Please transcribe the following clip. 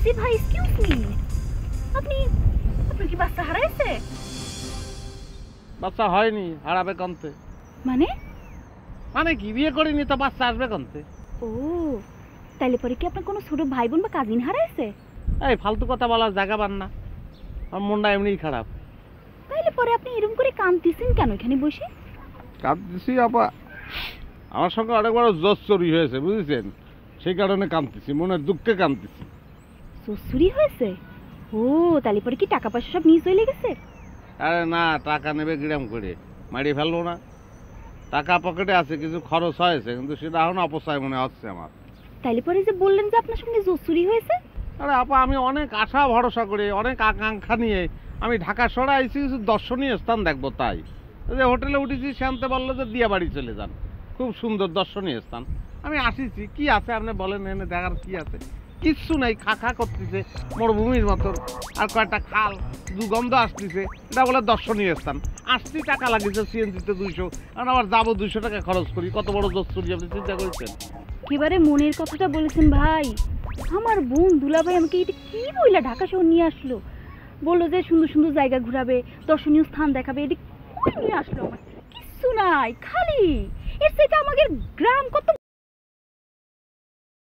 জি ভাই, excuse me, আপনি আপনার কি বাচ্চা হারাইছে? বাচ্চা হয়নি, হারাবে কমতে। মানে? মানে কি, বিয়ে করিনি তো বাচ্চা আসবে কমতে? ও, তাইলে পরে কি আপনার কোনো ছোট ভাই বোন বা কাজিন হারাইছে? এই ফালতু কথা বলার জায়গা পান না, আমার মনটা এমনিই খারাপ। তাইলে পরে আপনি এরকম করে কাঁদতেছেন কেন এখানে বসে? কাঁদতেছি আপা, আমার সঙ্গে অনেক বড় জোশ চুরি হয়েছে বুঝেছেন, সেই কারণে কাঁদতেছি, মনের দুঃখে কাঁদতেছি। চুরি হয়েছে? ও, তাইলে পরে কি টাকা পয়সা সব নিয়ে চলে গেছে? আরে না, টাকা নেবে কিরাম করে, মারিয়ে ফেলবো না। টাকা পকেটে আছে, কিছু খরচ হয়েছে, কিন্তু সেটা এখন অপচয় মনে হচ্ছে আমার। তাইলে পরে যে বললেন যে আপনার সঙ্গে চুরি হয়েছে? আরে আপা, আমি অনেক আশা ভরসা করে, অনেক আকাঙ্ক্ষা নিয়ে আমি ঢাকা শহরে আইছি কিছু দর্শনীয় স্থান দেখবো, তাই যে হোটেলে উঠেছি, শান্তে বললো যে দিয়া বাড়ি চলে যান, খুব সুন্দর দর্শনীয় স্থান। আমি আসিছি, কি আছে আপনি বলেন, এনে দেখার কি আছে? কিচ্ছু নাই, খা খা করতেছে মরুভূমির মতন, আর কয়েকটা খাল, দুর্গন্ধ আসতেছে, এটা বলে দর্শনীয় স্থান। আসছি, টাকা লাগিয়েছে সিএনজিতে 200, কারণ আবার যাবো 200 টাকা খরচ করি, কত বড় দস্তুরি আপনি চিন্তা করেছেন? একেবারে মনের কথাটা বলেছেন ভাই। আমার বোন দুলাভাই আমাকে এটা কি বইলা ঢাকা শহর নিয়ে আসলো, বললো যে সুন্দর সুন্দর জায়গা ঘুরাবে, দর্শনীয় স্থান দেখাবে, এটা কই নিয়ে আসলো? আমার কিচ্ছু নাই, খালি। এর থেকে আমাদের গ্রাম কত